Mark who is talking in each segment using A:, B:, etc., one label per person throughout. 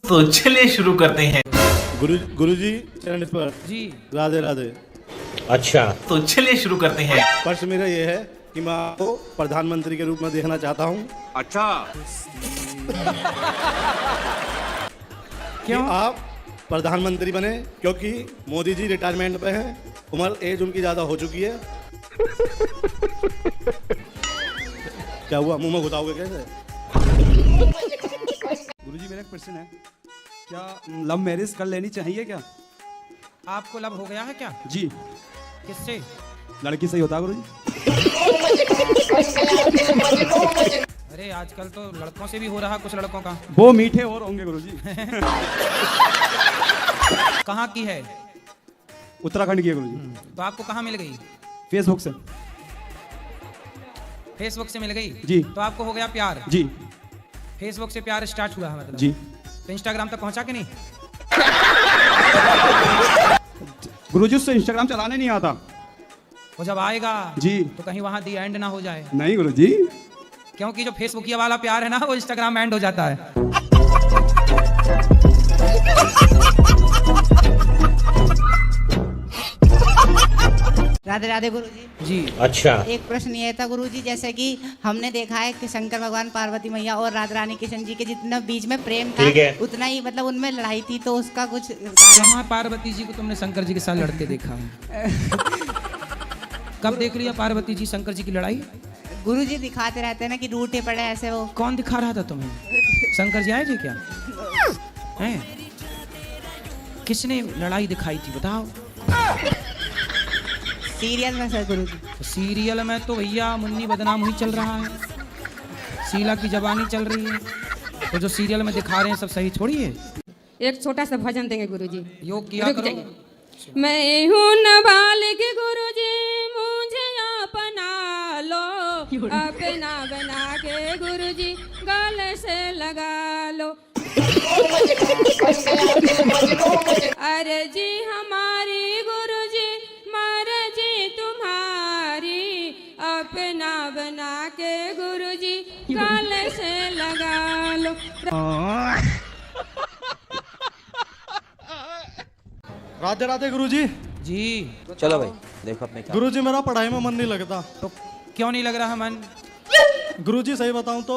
A: तो चलिए शुरू करते हैं।
B: गुरुजी चरण पर
C: जी
B: राधे राधे।
D: अच्छा,
A: तो चलिए शुरू करते हैं।
B: प्रश्न मेरा ये है कि मैं आपको प्रधानमंत्री के रूप में देखना चाहता हूँ।
E: अच्छा,
B: क्यों आप प्रधानमंत्री बने? क्योंकि मोदी जी रिटायरमेंट पे हैं, उम्र एज उनकी ज़्यादा हो चुकी है। क्या हुआ, मुंह में घुसाओगे कैसे?
C: गुरुजी मेरा एक प्रश्न है, क्या लव मैरिज कर लेनी चाहिए क्या?
F: आपको लव हो गया है क्या?
C: जी।
F: किससे?
C: लड़की सही होता है गुरुजी?
F: अरे आजकल तो लड़कों से भी हो रहा कुछ लड़कों का।
C: वो मीठे और होंगे गुरुजी।
F: कहाँ की है?
C: उत्तराखंड की है गुरुजी।
F: तो आपको कहाँ मिल गई?
C: फेसबुक से।
F: फेसबुक से मिल गई?
C: जी।
F: तो आपको हो गया प्यार?
C: जी।
F: फेसबुक से प्यार स्टार्ट हुआ है मतलब?
C: जी।
F: तो इंस्टाग्राम तक पहुँचा कि नहीं?
C: गुरुजी उससे इंस्टाग्राम चलाने नहीं आता।
F: वो जब आएगा
C: जी
F: तो कहीं वहाँ दी एंड ना हो जाए।
C: नहीं गुरुजी,
F: क्योंकि जो फेसबुक वाला प्यार है ना वो इंस्टाग्राम एंड हो जाता है।
G: राधे राधे गुरुजी।
F: जी।
D: अच्छा,
G: एक प्रश्न ये था गुरुजी, जैसे कि हमने देखा है कि शंकर भगवान, पार्वती मैया और राधा रानी किशन जी के जितना बीच में प्रेम था
D: ठीक है।
G: उतना ही मतलब उनमें लड़ाई थी, तो उसका कुछ
F: कहाँ पार्वती जी को तुमने शंकर जी के साथ लड़ते देखा है? कब देख लिया पार्वती जी शंकर जी की लड़ाई?
G: गुरुजी दिखाते रहते हैं ना कि रूठे पड़े ऐसे वो।
F: कौन दिखा रहा था तुम्हें? शंकर जी आए थे क्या? हैं? किसने लड़ाई दिखाई थी बताओ?
G: सीरियल में सर गुरुजी।
F: तो सीरियल में तो भैया मुन्नी बदनाम हुई चल रहा है, शीला की जवानी चल रही है, तो जो सीरियल में दिखा रहे हैं सब सही थोड़ी है।
H: एक छोटा सा भजन देंगे गुरुजी।
F: योग किया
H: रुक
F: करो।
H: जाइए। मैं हूँ नाबालिग गुरुजी, मुझे अपना लो, अपना बना के गुरुजी गले से लगा लो। अरे जी हमारी गुरुजी, मर्जी तुम्हारी, अपना बना के गुरुजी गले से लगा लो।
B: राधे राधे गुरुजी।
F: जी।
D: चलो भाई देखो अपने क्या।
B: गुरुजी मेरा पढ़ाई में मन नहीं लगता।
F: तो क्यों नहीं लग रहा मन?
B: गुरुजी सही बताऊं तो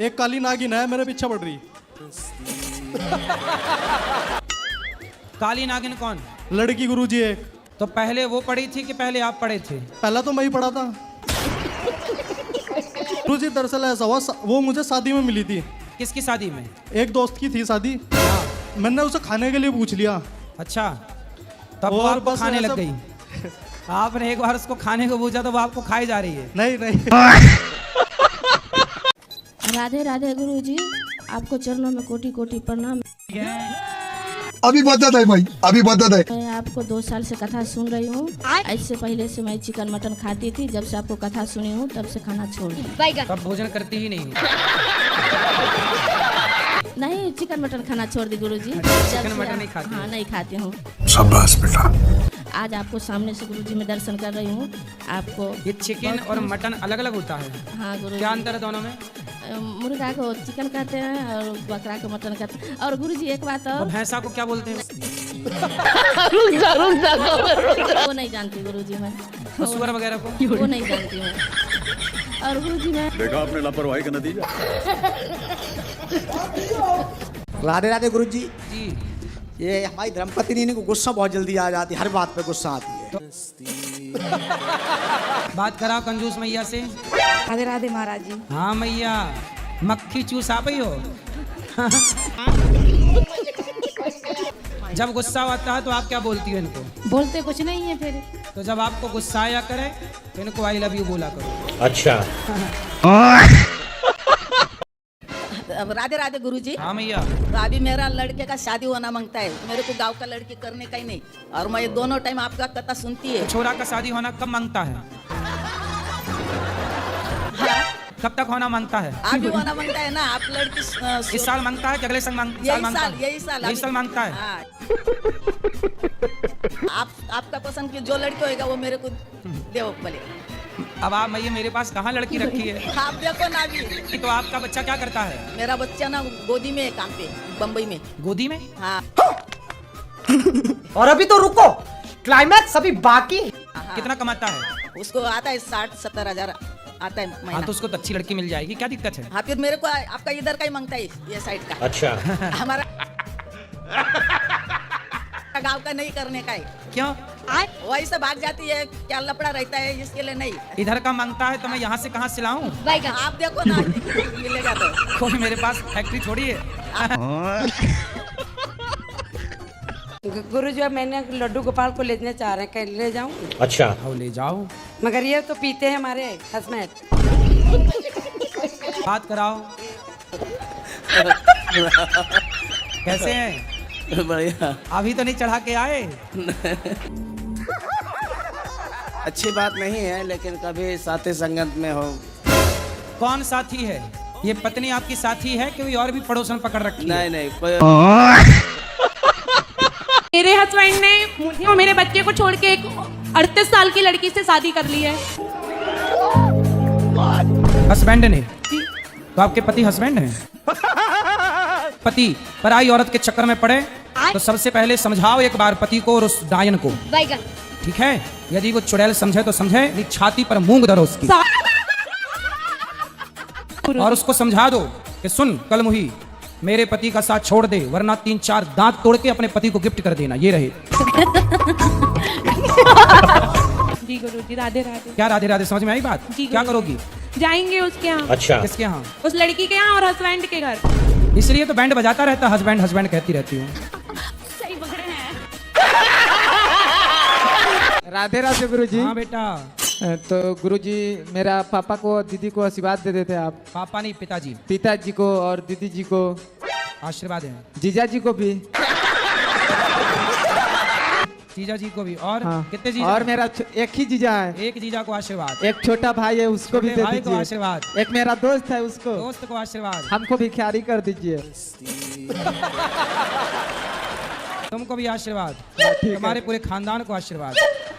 B: एक काली नागिन है मेरे पीछे पड़ रही।
F: काली नागिन कौन?
B: लड़की गुरुजी एक।
F: तो पहले वो पढ़ी थी कि पहले आप पढ़े थे?
B: पहला तो मैं ही पढ़ा था। गुरुजी दरअसल ऐसा हुआ, वो मुझे शादी में मिली थी।
F: किसकी शादी में?
B: एक दोस्त की थी शादी। मैंने उसे खाने के लिए पूछ लिया।
F: अच्छा, तब वो
B: और
F: आपको
B: बस
F: खाने लग
B: ऐसा-
F: गई। आपने एक बार उसको खाने को पूछा तो वो आपको खाई जा रही है।
B: नहीं नहीं।
I: राधे राधे गुरुजी, आपको चरणों में कोटि कोटि प्रणाम।
E: अभी बता दे भाई, अभी बता दे।
I: मैं आपको 2 साल से कथा सुन रही हूँ। इससे पहले से मैं चिकन मटन खाती थी, जब से आपको कथा सुनी हूँ तब से खाना छोड़ दी।
F: तब भोजन करती ही नहीं।
I: नहीं, चिकन मटन खाना छोड़ दी गुरुजी।
F: चिकन मटन नहीं खाती?
I: हाँ, नहीं खाती हूँ।
E: शाबाश बेटा।
I: आज आपको सामने से गुरुजी मैं दर्शन कर रही हूँ। आपको
F: ये चिकन और मटन अलग अलग होता है?
I: हाँ गुरुजी।
F: क्या अंतर है दोनों में?
I: मुर्गा को चिकन कहते हैं और बकरा को मटन कहते हैं। और गुरुजी एक बात और,
F: भैंसा को क्या बोलते हैं?
I: वो नहीं जानती गुरुजी मैं।
F: सुअर वगैरह को?
I: वो नहीं जानती मैं। और गुरुजी मैं
E: देखा आपने लापरवाही का नतीजा।
J: राधे राधे गुरुजी।
F: जी।
J: ये हमारी धर्मपत्नी को गुस्सा बहुत जल्दी आ जाती है, हर बात पे गुस्सा आती है।
F: बात करा कंजूस मैया से।
G: राधे राधे महाराज जी।
F: हाँ मैया, मक्खी चूस आ गई हो। जब गुस्सा आता है तो आप क्या बोलती हो इनको?
G: बोलते कुछ नहीं है फिर।
F: तो जब आपको गुस्सा आया करे तो इनको आई लव यू बोला करो।
D: अच्छा,
H: अब राधे राधे गुरुजी।
F: हाँ मैया।
H: तो अभी मेरा लड़के का शादी होना मांगता है, मेरे को गांव का लड़की करने का ही नहीं, और मैं दोनों टाइम आपका कथा सुनती है।
F: छोरा का शादी होना कब मांगता है? कब तक होना मांगता है?
H: अभी होना मांगता है ना, आप लड़की
F: इस साल मांगता है कि अगले साल मांगता है?
H: यही साल
F: यही साल मांगता है।
H: हाँ। आपका पसंद की जो लड़की होएगा वो मेरे को देव बोलेगा।
F: अब आप मैं मेरे पास कहाँ लड़की रखी है?
H: आप देखो ना अभी।
F: नहीं तो आपका बच्चा क्या करता है?
H: मेरा बच्चा ना गोदी में है, काम पे, बम्बई में।
F: गोदी में?
H: हाँ।
J: और अभी तो रुको, क्लाइमैक्स अभी बाकी है।
F: कितना कमाता है?
H: उसको आता है 60-70 हजार आता है
F: हाँ
H: महीना।
F: तो उसको तो अच्छी लड़की मिल जाएगी, क्या दिक्कत है?
H: हाँ फिर मेरे को आपका इधर का ही मांगता है, ये साइड का।
D: अच्छा।
H: हमारा गाँव का नहीं करने का है।
F: क्यों?
H: वही से भाग जाती है, क्या लपड़ा रहता है, इसके लिए नहीं।
F: इधर का मांगता है तो मैं यहाँ से कहाँ से लाऊं?
H: आप देखो ना, मिलेगा तो।
F: कोई मेरे पास फैक्ट्री थोड़ी है।
K: गुरुजी अब मैंने लड्डू गोपाल को लेने चाह रहे हैं, कहीं ले जाऊं?
D: अच्छा।
F: आओ ले जाओ।
K: मगर ये तो पीते हैं हमारे हस्बैंड।
F: बात कराओ। कैसे हैं?
J: बढ़िया।
F: अभी तो नहीं चढ़ा के आए?
J: अच्छी बात नहीं है, लेकिन कभी साथी संगत में हो।
F: कौन साथी है? ये पत्नी आपकी साथी है कि कोई और भी पड़ोसन पकड़ रखी है?
J: नहीं नहीं, कोई
K: मेरे हस्बैंड ने मुझे और मेरे बच्चे को छोड़ के एक 38 साल की लड़की से शादी कर ली है।
F: हस्बैंड ने? तो आपके पति हस्बैंड हैं? पति पराई औरत के चक्कर में पड़े तो सबसे पहले समझाओ एक बार पति को और उस डायन को, ठीक है? यदि वो चुड़ैल समझे तो समझे, नहीं छाती पर मूंग धरो उसकी और उसको समझा दो कि सुन कल मुही मेरे पति का साथ छोड़ दे, वरना 3-4 दांत तोड़ के अपने पति को गिफ्ट कर देना। ये रहे।
K: जी गुरुजी, राधे राधे।
F: क्या राधे राधे, समझ में आई बात?
K: जी
F: क्या करोगी?
K: जाएंगे उसके यहाँ।
D: अच्छा।
F: किसके यहाँ?
K: उस लड़की के यहाँ और हस्बैंड के घर।
F: इसलिए तो बैंड बजाता रहता, हस्बैंड हस्बैंड कहती रहती हूँ।
K: सही पकड़े हैं।
J: राधे राधे गुरुजी।
F: हाँ बेटा।
J: तो गुरुजी मेरा पापा को दीदी को आशीर्वाद दे देते आप।
F: पापा नहीं, पिताजी।
J: पिताजी को और दीदी जी को
F: आशीर्वाद है।
J: जीजा जी को भी।
F: जीजा जी को भी। और
J: हाँ।
F: कितने जीजा?
J: और मेरा एक ही जीजा है।
F: एक जीजा को आशीर्वाद।
J: एक छोटा भाई है, उसको भी दे
F: भाई को
J: दीजिए
F: आशीर्वाद।
J: एक मेरा दोस्त है, उसको
F: दोस्त को आशीर्वाद।
J: हमको भी ख्यारी कर दीजिए।
F: तुमको भी आशीर्वाद। तुम्हारे पूरे खानदान को आशीर्वाद,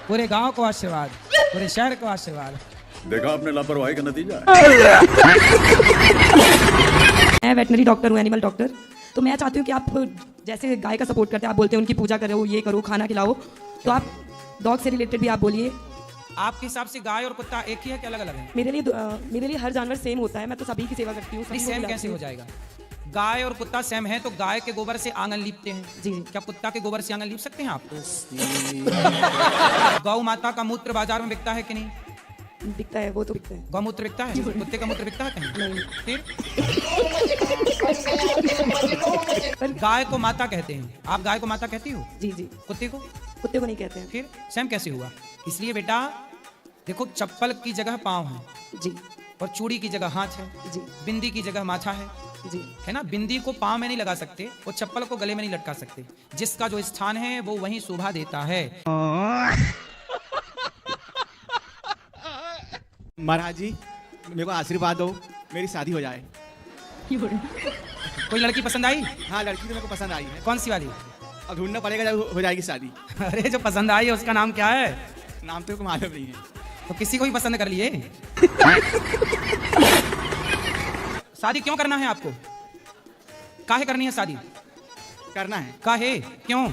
F: पूरे गांव को आशीर्वाद, पूरे शहर को आशीर्वाद।
B: देखा आपने लापरवाही का नतीजा।
K: मैं वेटनरी डॉक्टर हूँ, एनिमल डॉक्टर। तो मैं चाहती हूँ कि आप जैसे गाय का सपोर्ट करते हैं, आप बोलते हैं उनकी पूजा करो, ये करो, खाना खिलाओ, तो आप डॉग से रिलेटेड भी आप बोलिए।
F: आपके हिसाब से गाय और कुत्ता एक ही है कि अलग अलग है?
K: मेरे लिए हर जानवर सेम होता है, मैं तो सभी की सेवा करती हूँ।
F: सेम कैसे हो जाएगा? गाय और कुत्ता सेम है तो गाय के गोबर से आंगन लीपते हैं
K: जी।
F: क्या कुत्ता के गोबर से आंगन लीप सकते हैं आप? गौ माता का मूत्र बाजार में बिकता है कि नहीं?
K: बिकता है, वो तो बिकता है।
F: गौमूत्र बिकता है? कुत्ते का मूत्र बिकता है कहीं?
K: नहीं।
F: फिर गाय को माता कहते हैं, आप गाय को माता कहती हो?
K: जी जी।
F: कुत्ते को?
K: कुत्ते को नहीं कहते हैं।
F: फिर सेम कैसे हुआ? इसलिए बेटा देखो, चप्पल की जगह पाँव है
K: जी,
F: और चूड़ी की जगह हाथ है
K: जी,
F: बिंदी की जगह माथा है
K: जी,
F: है ना? बिंदी को पाँव में नहीं लगा सकते और चप्पल को गले में नहीं लटका सकते। जिसका जो स्थान है वो वहीं शोभा देता है।
J: महाराज जी मेरे को आशीर्वाद दो, मेरी शादी हो जाए।
F: कोई लड़की पसंद आई?
J: हाँ, लड़की तो मेरे को पसंद आई है।
F: कौन सी वाली?
J: अब ढूंढना पड़ेगा जब हो जाएगी शादी।
F: अरे जो पसंद आई है उसका नाम क्या है?
J: नाम तो मालूम नहीं है।
F: तो किसी को भी पसंद कर लिए। शादी क्यों करना है आपको? काहे करनी है शादी?
J: करना है।
F: काहे? क्यों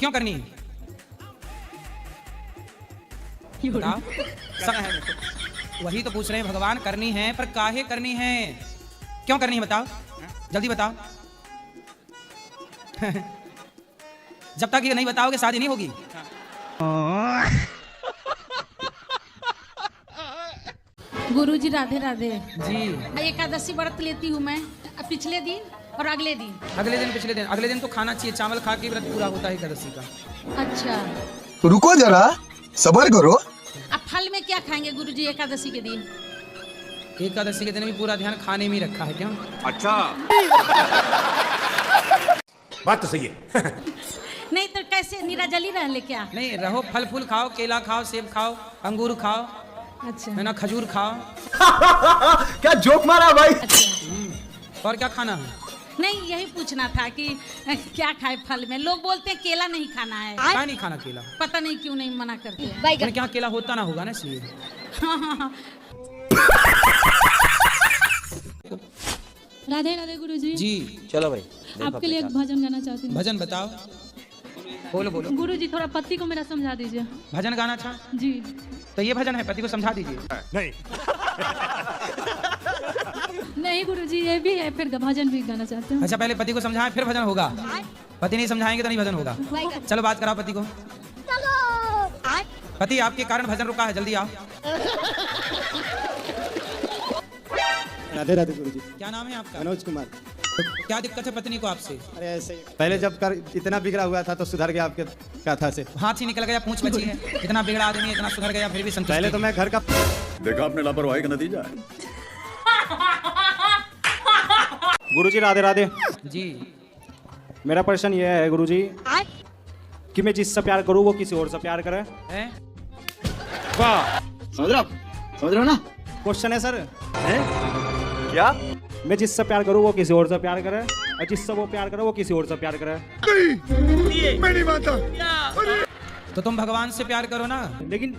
F: क्यों करनी है? बताओ।
J: करना है मेरे को।
F: वही तो पूछ रहे हैं भगवान, करनी है पर काहे करनी है? क्यों करनी है बताओ, जल्दी बताओ। जब तक ये नहीं बताओगे शादी नहीं होगी।
K: गुरुजी राधे राधे
F: जी।
K: मैं एकादशी व्रत लेती हूँ, मैं पिछले दिन और अगले दिन।
F: अगले दिन, पिछले दिन? अगले दिन तो खाना चाहिए, चावल खा के व्रत पूरा होता है एकादशी का।
K: अच्छा,
E: रुको जरा, सबर करो।
K: अब फल में क्या खाएंगे गुरुजी एकादशी के दिन?
F: एकादशी के दिन भी पूरा ध्यान खाने में ही रखा है क्या?
E: अच्छा,
D: बात तो सही है।
K: नहीं तो कैसे निराजली रह ले क्या?
F: नहीं रहो, फल फूल खाओ, केला खाओ, सेब खाओ, अंगूर खाओ,
K: अच्छा
F: है ना, खजूर खाओ।
E: क्या जोक मारा भाई।
K: अच्छा,
F: और क्या खाना है?
H: नहीं, यही पूछना था कि क्या खाए फल में। लोग बोलते हैं केला नहीं खाना है।
F: क्या नहीं खाना केला?
H: पता नहीं क्यों नहीं मना करते हैं।
F: मैंने क्या केला होता ना होगा ना इसलिए।
I: राधे राधे गुरुजी।
F: जी
L: चलो भाई,
I: आपके लिए एक भजन गाना चाहती हूँ।
F: भजन बताओ, बोलो बोलो।
I: गुरुजी थोड़ा पति को मेरा समझा दीजिए।
F: भजन गाना था
I: जी।
F: तो ये भजन है, पति को समझा दीजिए।
D: नहीं।
I: नहीं गुरुजी, ये भी है, फिर भजन भी गाना चाहते हैं।
F: अच्छा, पहले पति को समझाएं फिर भजन होगा। पति नहीं समझाएंगे तो नहीं भजन होगा। चलो बात कराओ पति को। पति आपके कारण भजन रुका है, जल्दी आओ।
J: राधे राधे गुरुजी।
F: क्या नाम है आपका?
J: मनोज कुमार।
F: तो क्या दिक्कत है पत्नी को आपसे?
J: अरे ऐसे ही पहले जब कर इतना बिगड़ा हुआ था तो सुधर गया आपके कथा से।
F: हाथ ही निकल गया, पूंछ बची है। इतना बिगड़ा आदमी इतना सुधर गया फिर भी संतुष्ट
J: पहले तो मैं घर का
D: देखा आपने लापरवाही का नतीजा है।
J: गुरुजी राधे राधे
F: जी।
J: मेरा प्रश्न ये है गुरुजी कि मैं जिससे प्यार करूँ वो किसी और से प्यार करे।
F: हैं?
J: वाह, समझ रहे हो ना? क्वेश्चन है सर।
L: क्या?
J: मैं जिससे प्यार करूँ वो किसी और से प्यार करे, और जिससे वो प्यार करे वो किसी और से प्यार करे।
E: मैं नहीं मानता।
F: तो तुम भगवान से प्यार करो ना।
J: लेकिन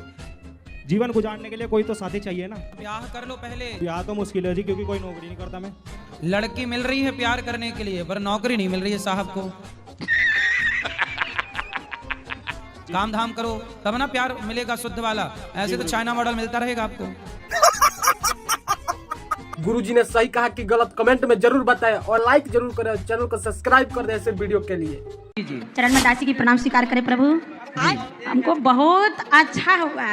J: जीवन गुजारने के लिए कोई तो साथी चाहिए ना।
F: ब्याह कर लो पहले।
J: ब्याह तो मुश्किल है जी, क्योंकि कोई नौकरी नहीं करता मैं।
F: लड़की मिल रही है प्यार करने के लिए, पर नौकरी नहीं मिल रही है साहब को। काम धाम करो तब ना प्यार मिलेगा शुद्ध वाला, ऐसे तो चाइना मॉडल मिलता रहेगा आपको।
L: गुरुजी ने सही कहा कि गलत कमेंट में जरूर बताएं और लाइक जरूर करें, चैनल को सब्सक्राइब कर दें ऐसे वीडियो के लिए।
I: चरण में दासी की प्रणाम स्वीकार करें प्रभु। हमको बहुत अच्छा हुआ।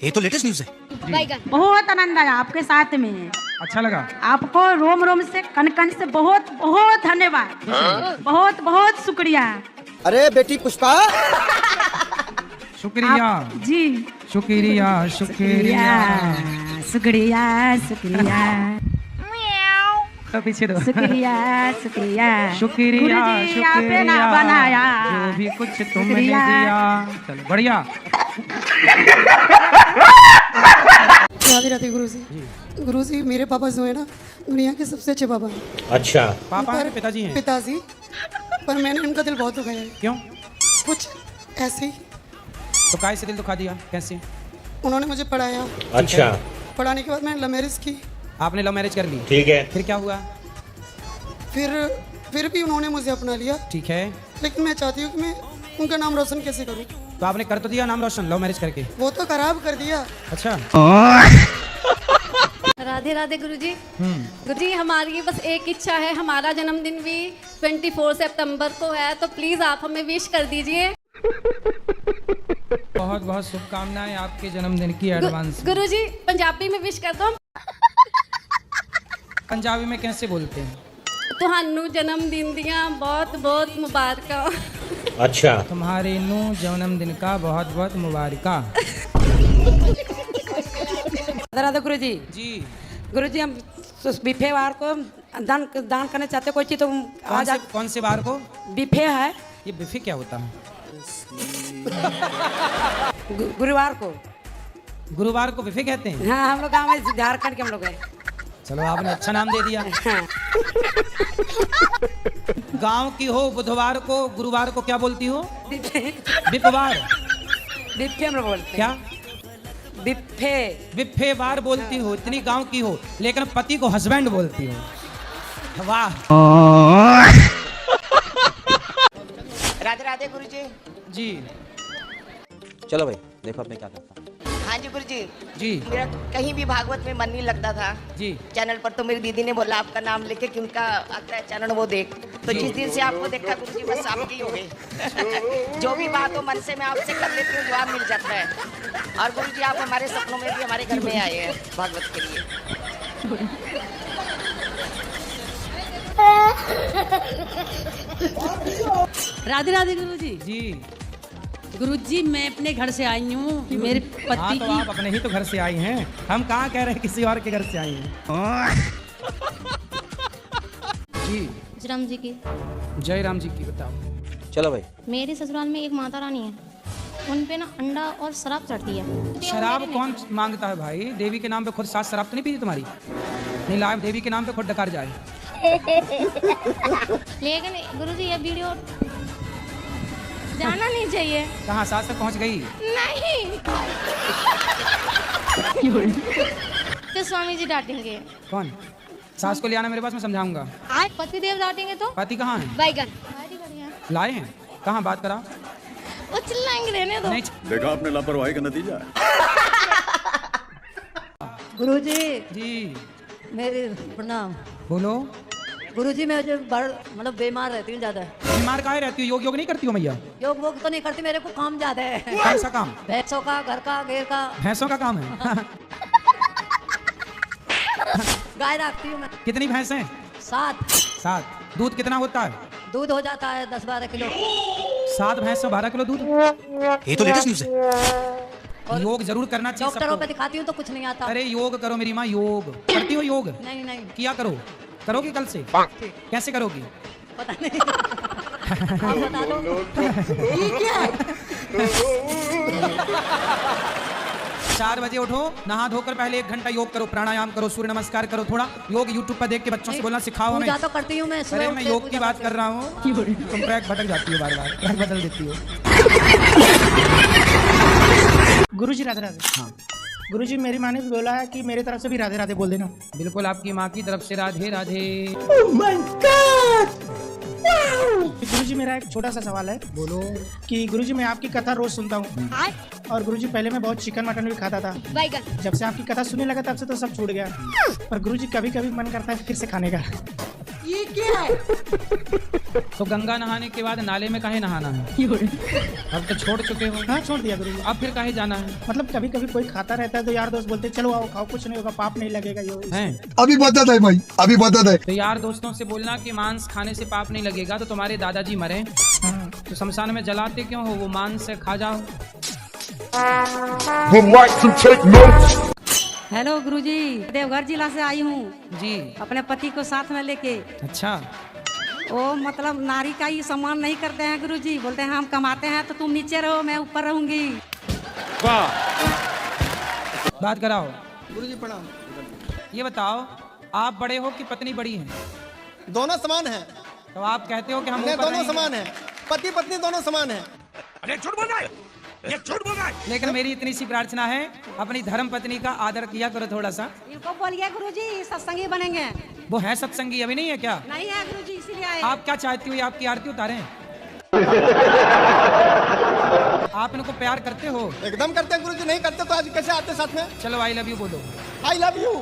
D: ये तो लेटेस्ट न्यूज़ है।
I: बहुत आनंद आया आपके साथ में।
F: अच्छा लगा
I: आपको रोम रोम से कन कन से बहुत बहुत धन्यवाद, बहुत बहुत शुक्रिया।
J: अरे बेटी पुष्पा,
F: शुक्रिया
I: जी,
F: शुक्रिया शुक्रिया
I: शुक्रिया शुक्रिया
F: तो पीछे दो।
I: शुक्रिया शुक्रिया
F: शुक्रिया
I: गुरुजी, आपने ना
F: शुक्रिया
I: बनाया।
F: जो भी कुछ तुमने दिया। चलो बढ़िया।
K: राधे राधे गुरुजी। गुरुजी, मेरे पापा जो है ना दुनिया के सबसे अच्छे पापा हैं।
L: अच्छा,
F: पापा हैं, पिताजी हैं?
K: पिताजी, पर मैंने उनका दिल बहुत दुखाया है।
F: क्यों?
K: कुछ ऐसे ही।
F: तो काय से दिल दुखा दिया? कैसे?
K: उन्होंने मुझे पढ़ाया।
L: अच्छा,
K: पढ़ाने के बाद मैंने लव मैरिज की।
F: आपने लव मैरिज कर ली?
L: ठीक है।
F: फिर क्या हुआ?
K: फिर भी उन्होंने मुझे अपना लिया।
F: ठीक है,
K: लेकिन मैं चाहती हूँ कि मैं उनका नाम रोशन कैसे करूँ।
F: तो आपने कर तो दिया नाम रोशन लव मैरिज करके?
K: वो तो खराब कर दिया।
F: अच्छा।
I: राधे राधे गुरुजी। गुरुजी, हमारी बस एक इच्छा है, हमारा जन्मदिन भी 24 सितंबर को है, तो प्लीज आप हमें विश कर दीजिए।
F: बहुत बहुत शुभकामनाएं आपके जन्मदिन की एडवांस।
I: गुरुजी, पंजाबी में विश कर दो।
F: पंजाबी में कैसे बोलते हैं?
I: ਤੁਹਾਨੂੰ जन्मदिन दिया बहुत बहुत मुबारका।
L: अच्छा,
F: तुम्हारे नू जन्मदिन का बहुत बहुत मुबारका।
K: राधे गुरुजी।
F: जी।
K: गुरुजी, हम बिफे वार को दान करना चाहते, कोई चीज तो
F: कौन से बार को?
K: बिफे है।
F: ये बिफे क्या होता है?
K: गुरुवार को।
F: गुरुवार को बिफे कहते हैं?
K: हाँ, हम लोग गाँव में झारखंड के हम लोग हैं।
F: चलो आपने अच्छा नाम दे दिया। गांव की हो बुधवार को, गुरुवार को क्या बोलती हो? बिपवार।
K: बिफे हम लोग बोलते
F: क्या?
K: बिफे।
F: बिफे बार बोलती हो, इतनी गांव की हो, लेकिन पति को हस्बैंड बोलती हो। वाह।
G: राधे राधे गुरुजी।
F: जी।
L: चलो भाई, देखो आपने क्या करता।
G: हाँ जी गुरुजी।
F: जी।
G: मेरा कहीं भी भागवत में मन नहीं लगता था।
F: जी।
G: चैनल पर तो मेरी दीदी ने बोला आपका नाम लेके कि उनका आता है चैनल, वो देख। तो जिस दिन से आपको देखा गुरुजी, बस आपकी हो गई। जो भी बात हो मन से मैं आपसे कर लेती हूँ, जवाब मिल जाता है। और गुरुजी, आप हमारे सपनों में भी हमारे घर में आए हैं भागवत के लिए।
K: राधे राधे गुरुजी।
F: जी।
K: गुरुजी, मैं अपने घर से आई हूँ, मेरे पति
F: तो आप अपने ही तो घर से आई हैं, हम कहाँ कह रहे हैं किसी और के घर से आई हैं। जी।
I: राम जी की।
F: जय राम जी की। बताओ।
L: चलो भाई।
I: मेरे ससुराल में एक माता रानी है, उन पे ना अंडा और शराब चढ़ती है।
F: शराब कौन मांगता है भाई? देवी के नाम पे खुद सास शराब तो नहीं पीती तुम्हारी? नहीं लाभ देवी के नाम पे खुद डकार जाए।
I: लेकिन गुरुजी ये वीडियो जाना नहीं चाहिए।
F: कहाँ सास तक पहुँच गई?
I: नहीं तो स्वामी जी डांटेंगे।
F: कौन? सास को ले आना मेरे पास, मैं समझाऊंगा।
I: आज पति देव डांटेंगे तो?
F: पति कहाँ है?
I: बैगन
F: लाए हैं? कहाँ? बात कराओ।
I: वो चिल्लाएंगे, रहने दो।
F: नहीं
D: देखा आपने लापरवाही का नतीजा है।
H: गुरुजी
F: जी
H: मेरे प्रणाम।
F: बोलो।
H: गुरुजी मैं जो मतलब बीमार रहती हूँ ज्यादा।
F: बीमार काहे रहती हो? योग नहीं करती हो मैया?
H: योग वोग तो नहीं करती, मेरे को काम ज्यादा है।
F: कौन सा काम?
H: भैंसों का, घर का, घेर का।
F: भैंसों का काम है?
H: गाय रखती हूँ मैं।
F: कितनी भैंस हैं?
H: 7।
F: दूध कितना होता है?
H: दूध हो जाता है 10-12 किलो।
F: 7 भैंस से 12 किलो दूध?
D: ये तो लेटेस्ट न्यूज़ है।
F: योग जरूर करना चाहिए
H: डॉक्टरों
F: सबको।
H: पे दिखाती हूँ तो कुछ नहीं आता।
F: अरे योग करो मेरी माँ, योग करती हो? योग
H: नहीं नहीं
F: किया करो। करोगी कल से? कैसे करोगी?
H: पता नहीं। आप बता दो। ये क्या है?
F: 4 बजे उठो, नहा धोकर पहले 1 घंटा योग करो, प्राणायाम करो, सूर्य नमस्कार करो। थोड़ा योग यूट्यूब पर देख के बच्चों से बोलना सिखाओ हमें।
H: पूजा तो करती हूँ मैं।
F: अरे मैं योग की बात कर रहा हूँ, तुम ट्रैक भटक जाती हो, बार बार ट्रैक बदल देती हो।
L: गुरुजी राधे राधे।
F: हाँ
L: गुरुजी मेरी माँ ने भी बोला है कि मेरी तरफ से भी राधे राधे बोल देना।
F: बिल्कुल, आपकी माँ की तरफ से राधे राधे।
L: गुरुजी मेरा एक छोटा सा सवाल है।
F: बोलो।
L: कि गुरुजी मैं आपकी कथा रोज सुनता हूँ, और गुरुजी पहले मैं बहुत चिकन मटन भी खाता था। जब से आपकी कथा सुनने लगा तब से तो सब छूट गया। पर गुरुजी कभी कभी मन करता है फिर से खाने का।
H: ये क्या है?
F: तो गंगा नहाने के बाद नाले में काहे नहाना है? अब तो छोड़ चुके हो।
L: हाँ छोड़ दिया गुरुजी।
F: अब फिर काहे जाना है?
L: मतलब कभी कभी कोई खाता रहता है तो यार दोस्त बोलते चलो आओ खाओ, कुछ नहीं होगा, पाप नहीं लगेगा।
F: हैं?
E: अभी बता दे भाई, अभी बता दे।
F: तो यार दोस्तों से बोलना कि मांस खाने से पाप नहीं लगेगा। तो तुम्हारे दादाजी मरे तो शमशान में जलाते क्यों हो? वो मांस से खा जाओ।
H: हेलो गुरुजी, देवघर जिला से आई हूँ
F: जी।
H: अपने पति को साथ में लेके।
F: अच्छा,
H: वो मतलब नारी का ही सम्मान नहीं करते हैं गुरुजी। बोलते हैं हम कमाते हैं तो तुम नीचे रहो, मैं ऊपर रहूंगी।
F: बात कराओ।
L: गुरुजी प्रणाम।
F: ये बताओ, आप बड़े हो कि पत्नी बड़ी है?
L: दोनों समान है।
F: तो आप कहते हो कि हम ऊपर
L: दोनों
F: रहेंगे।
L: समान है, पति पत्नी दोनों समान है।
F: अरे झूठ बोल रहा है, ये झूठ बोल रहा है। लेकिन मेरी इतनी सी प्रार्थना है, अपनी धर्म पत्नी का आदर किया करो थोड़ा सा।
H: इनको बोलिए गुरुजी सत्संगी बनेंगे।
F: वो है सत्संगी, अभी नहीं है क्या?
H: नहीं है गुरुजी, इसीलिए आए।
F: आप क्या चाहती हो? आपकी आरती उतारें? आप इनको प्यार करते हो?
L: एकदम करते हैं गुरुजी। नहीं करते तो आज कैसे आते साथ में?
F: चलो आई लव यू बोलो।
L: आई लव यू।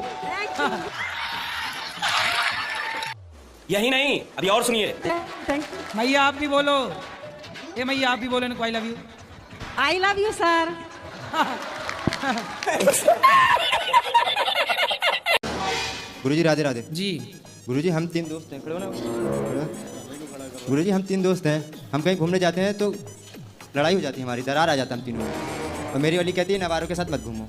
A: यही नहीं, अभी और सुनिए।
F: मैया आप भी बोलो। ए मैया आप भी बोलो इनको I love you.
H: I love you sir.
M: गुरुजी राधे राधे।
F: जी।
M: गुरुजी हम 3 दोस्त हैं। खड़े हो ना। गुरुजी हम 3 दोस्त हैं, हम कहीं घूमने जाते हैं तो लड़ाई हो जाती है हमारी, दरार आ जाता है हम तीनों में। और मेरी वाली कहती है नवारों के साथ मत घूमो।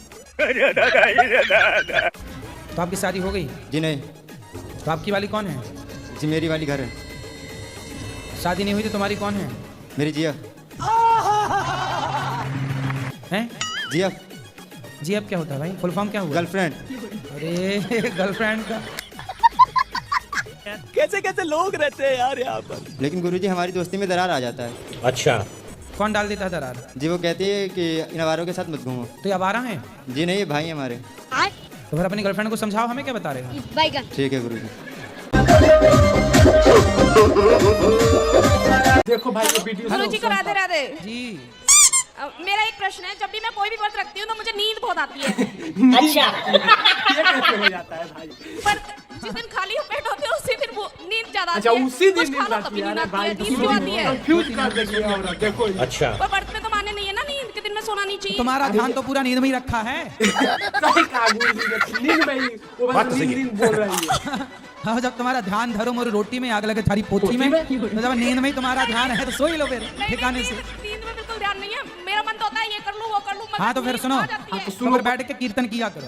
F: तो आपकी शादी हो गई?
M: जी नहीं।
F: तो आपकी वाली कौन है?
M: जी मेरी वाली घर है।
F: शादी नहीं हुई तो तुम्हारी कौन है?
M: मेरी जिया
F: हैं?
M: जिया।
F: जी अब क्या होता है भाई? फुल फॉर्म क्या हुआ?
M: गर्लफ्रेंड।
F: अरे गर्लफ्रेंड का
L: कैसे कैसे लोग रहते हैं यार यहाँ पर।
M: लेकिन गुरुजी हमारी दोस्ती में दरार आ जाता है।
A: अच्छा,
F: कौन डाल देता है दरार?
M: जी वो कहती है कि नवारों के साथ मत घूमो।
F: तो ये आवारा है?
M: जी नहीं, ये भाई हैं हमारे।
F: तो फिर अपनी गर्लफ्रेंड को समझाओ, हमें क्या बता रहे हो?
M: ठीक है गुरुजी।
L: देखो भाई ये वीडियो।
I: गुरुजी को राधे राधे
F: जी।
I: मेरा एक प्रश्न है, जब भी मैं कोई भी व्रत रखती हूँ तो मुझे नींद बहुत आती है।
L: अच्छा ये कैसे हो जाता है भाई?
I: पर जिस दिन खाली पेट होते हैं उसी दिन वो नींद ज्यादा आती
L: अच्छा
I: है।
L: उसी दिन
I: कुछ खा
L: नींद
I: लो
L: आती
I: तभी
L: है।
I: नींद
L: अरे
I: आती
L: भाई
I: है। नींद क्यों आती है?
L: कंफ्यूज कर देगी औरत। देखो
A: अच्छा।
I: पर व्रत में तो माने नहीं है ना, नींद के दिन में सोना नहीं चाहिए।
F: तुम्हारा ध्यान तो पूरा नींद में ही रखा है।
L: सही कहा गुरुजी, नींद में ही वो बस नींद बोल रही है।
F: हाँ, जब तुम्हारा ध्यान धरो मोर रोटी में आग लगे थारी पोथी में, तो जब नींद में ही तुम्हारा ध्यान है तो सो ही लो फिर ठिकाने से।
I: नींद में बिल्कुल ध्यान नहीं है। मेरा मन तो होता है ये कर लूं वो कर लूं।
F: हाँ तो फिर सुनो, तुम बैठ के कीर्तन किया करो।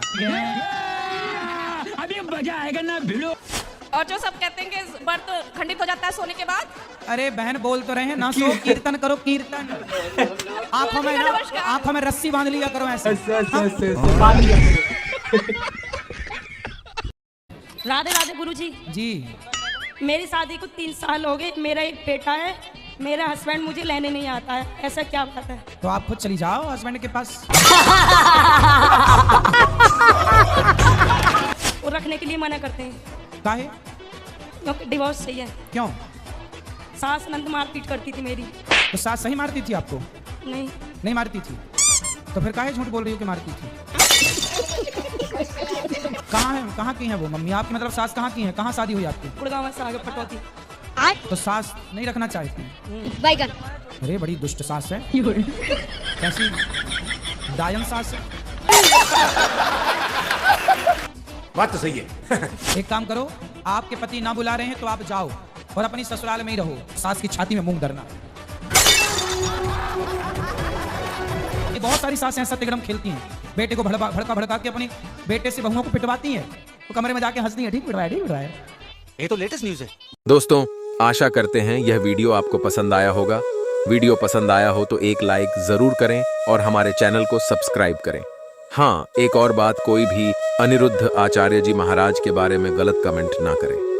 L: अभी मजा आएगा ना भिड़ो।
I: और जो सब कहते हैं कि व्रत खंडित हो जाता है सोने के बाद।
F: अरे बहन बोल तो रहे हैं ना, सो कीर्तन करो कीर्तन। आंखों में रस्सी बांध लिया करो ऐसे।
K: राधे राधे गुरुजी।
F: जी।
K: मेरी शादी को 3 साल हो गए, मेरा एक बेटा है, मेरा हस्बैंड मुझे लेने नहीं आता है, ऐसा क्या बात है?
F: तो आप खुद चली जाओ हस्बैंड के पास।
K: वो रखने के लिए मना करते हैं।
F: काहे?
K: क्योंकि डिवोर्स चाहिए।
F: क्यों?
K: सास नंद मारपीट करती थी मेरी।
F: तो सास सही मारती थी आपको? नहीं मारती थी। तो फिर काहे झूठ बोल रही हो कि मारती थी? कहाँ की है वो मम्मी आपकी, मतलब सास कहाँ की है? कहाँ शादी हुई आपकी?
K: गुड़गांव से आगे पटौती।
F: तो सास नहीं रखना चाहती?
I: बैगन।
F: अरे बड़ी दुष्ट सास है। कैसी डायन सास है।
A: बात तो सही है।
F: एक काम करो, आपके पति ना बुला रहे हैं तो आप जाओ और अपनी ससुराल में ही रहो, सास की छाती में मूंग धरना। ये बहुत सारी सासें हैं सत्यग्रम खेलती हैं, बेटे को भड़का के अपने बेटे से बहुओं को पिटवाती हैं, तो कमरे में जाके हंसती हैं, ठीक पिटवाया।
A: ये तो लेटेस्ट न्यूज़ है।
N: दोस्तों, आशा करते हैं यह वीडियो आपको पसंद आया होगा। वीडियो पसंद आया हो तो एक लाइक जरूर करें और हमारे चैनल को सब्सक्राइब करें। हाँ, एक और बात, कोई भी अनिरुद्ध आचार्य जी महाराज के बारे में गलत कमेंट ना करें।